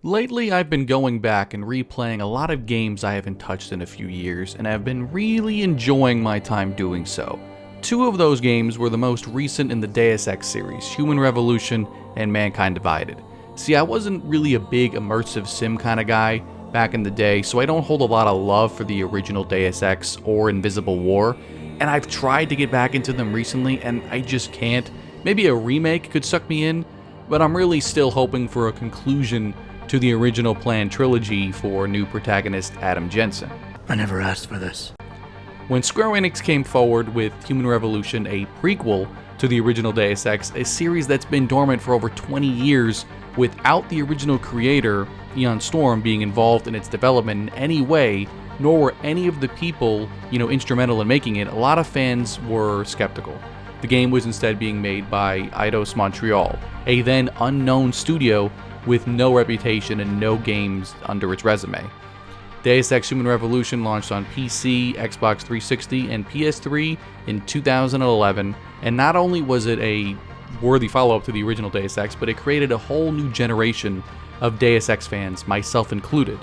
Lately, I've been going back and replaying a lot of games I haven't touched in a few years, and I've been really enjoying my time doing so. Two of those games were the most recent in the Deus Ex series, Human Revolution and Mankind Divided. See, I wasn't really a big immersive sim kind of guy back in the day, so I don't hold a lot of love for the original Deus Ex or Invisible War, and I've tried to get back into them recently, and I just can't. Maybe a remake could suck me in, but I'm really still hoping for a conclusion to the original planned trilogy for new protagonist Adam Jensen. I never asked for this. When Square Enix came forward with Human Revolution, a prequel to the original Deus Ex, a series that's been dormant for over 20 years without the original creator, Eon Storm, being involved in its development in any way, nor were any of the people, instrumental in making it, a lot of fans were skeptical. The game was instead being made by Eidos Montreal, a then unknown studio with no reputation and no games under its resume. Deus Ex Human Revolution launched on PC, Xbox 360, and PS3 in 2011, and not only was it a worthy follow-up to the original Deus Ex, but it created a whole new generation of Deus Ex fans, myself included.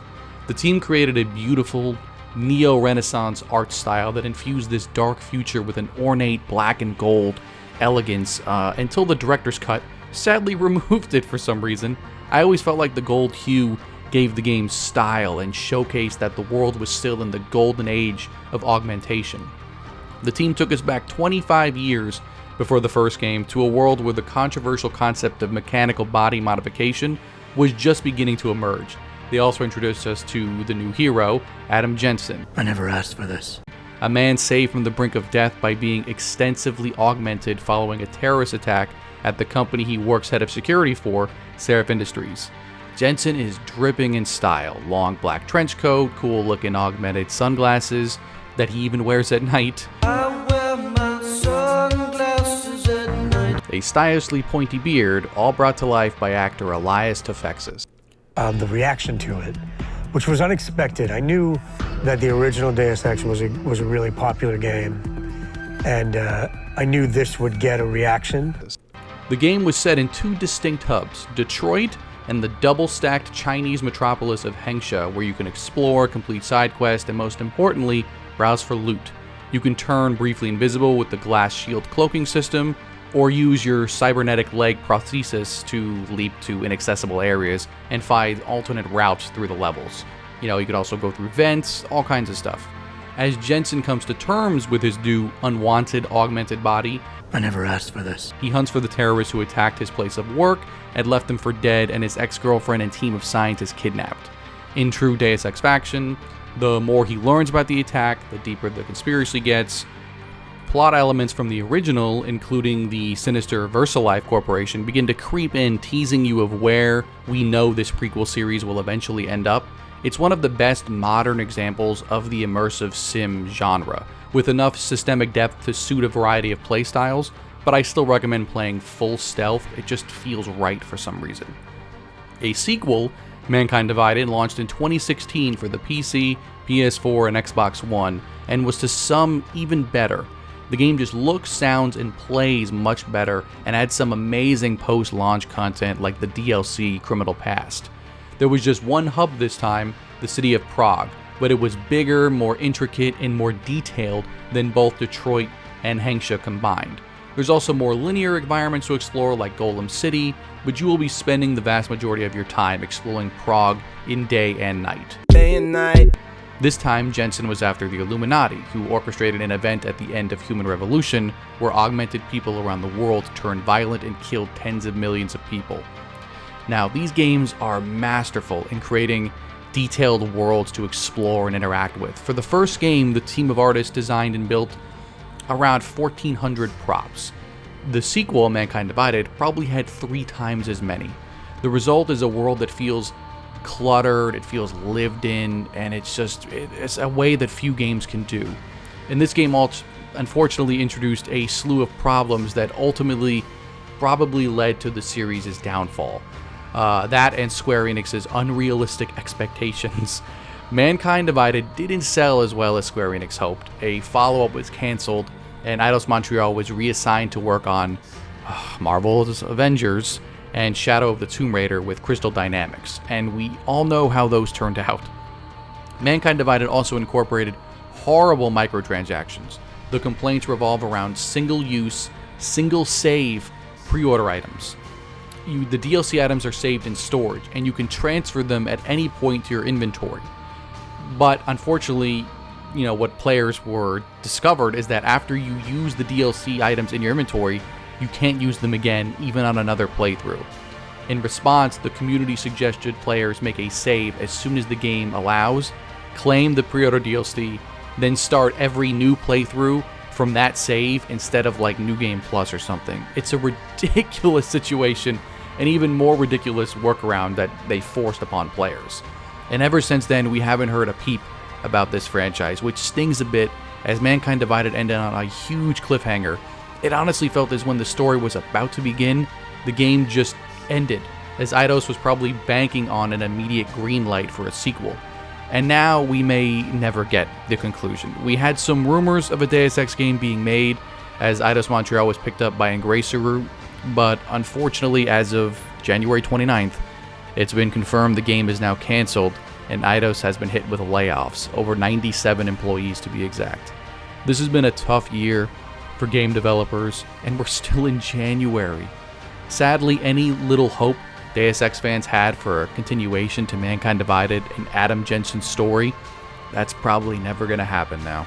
The team created a beautiful, neo-Renaissance art style that infused this dark future with an ornate black and gold elegance until the director's cut sadly removed it for some reason. I always felt like the gold hue gave the game style and showcased that the world was still in the golden age of augmentation. The team took us back 25 years before the first game to a world where the controversial concept of mechanical body modification was just beginning to emerge. They also introduced us to the new hero, Adam Jensen. I never asked for this. A man saved from the brink of death by being extensively augmented following a terrorist attack at the company he works head of security for, Seraph Industries. Jensen is dripping in style, long black trench coat, cool looking augmented sunglasses that he even wears at night. I wear my sunglasses at night. A stylishly pointy beard, all brought to life by actor Elias Tofexis. The reaction to it, which was unexpected. I knew that the original Deus Ex was a really popular game, and I knew this would get a reaction. The game was set in two distinct hubs, Detroit and the double-stacked Chinese metropolis of Hengsha, where you can explore, complete side quests, and most importantly, browse for loot. You can turn briefly invisible with the glass shield cloaking system, or use your cybernetic leg prosthesis to leap to inaccessible areas and find alternate routes through the levels. You could also go through vents, all kinds of stuff. As Jensen comes to terms with his new unwanted augmented body, I never asked for this. he hunts for the terrorists who attacked his place of work and left him for dead, and his ex-girlfriend and team of scientists kidnapped. In true Deus Ex fashion, the more he learns about the attack, the deeper the conspiracy gets. Plot elements from the original, including the sinister VersaLife Corporation, begin to creep in, teasing you of where we know this prequel series will eventually end up. It's one of the best modern examples of the immersive sim genre, with enough systemic depth to suit a variety of playstyles, but I still recommend playing full stealth. It just feels right for some reason. A sequel, Mankind Divided, launched in 2016 for the PC, PS4, and Xbox One, and was to some even better. The game just looks, sounds, and plays much better, and adds some amazing post-launch content like the DLC Criminal Past. There was just one hub this time, the city of Prague, but it was bigger, more intricate, and more detailed than both Detroit and Hengsha combined. There's also more linear environments to explore like Golem City, but you will be spending the vast majority of your time exploring Prague in day and night. Day and night. This time, Jensen was after the Illuminati, who orchestrated an event at the end of Human Revolution where augmented people around the world turned violent and killed tens of millions of people. Now, these games are masterful in creating detailed worlds to explore and interact with. For the first game, the team of artists designed and built around 1,400 props. The sequel, Mankind Divided, probably had 3 times as many. The result is a world that feels cluttered, it feels lived in, and it's a way that few games can do. And this game unfortunately introduced a slew of problems that ultimately probably led to the series' downfall. That and Square Enix's unrealistic expectations. Mankind Divided didn't sell as well as Square Enix hoped. A follow-up was cancelled, and Eidos Montreal was reassigned to work on Marvel's Avengers, and Shadow of the Tomb Raider with Crystal Dynamics, and we all know how those turned out. Mankind Divided also incorporated horrible microtransactions. The complaints revolve around single-use, single-save pre-order items. The DLC items are saved in storage, and you can transfer them at any point to your inventory. But unfortunately, what players were discovered is that after you use the DLC items in your inventory, you can't use them again, even on another playthrough. In response, the community suggested players make a save as soon as the game allows, claim the pre-order DLC, then start every new playthrough from that save instead of like New Game Plus or something. It's a ridiculous situation, an even more ridiculous workaround that they forced upon players. And ever since then, we haven't heard a peep about this franchise, which stings a bit as Mankind Divided ended on a huge cliffhanger. It honestly felt as when the story was about to begin, the game just ended, as Eidos was probably banking on an immediate green light for a sequel. And now we may never get the conclusion. We had some rumors of a Deus Ex game being made, as Eidos Montreal was picked up by Embracer, but unfortunately as of January 29th, it's been confirmed the game is now cancelled, and Eidos has been hit with layoffs, over 97 employees to be exact. This has been a tough year for game developers, and we're still in January. Sadly, any little hope Deus Ex fans had for a continuation to Mankind Divided and Adam Jensen's story, that's probably never going to happen now.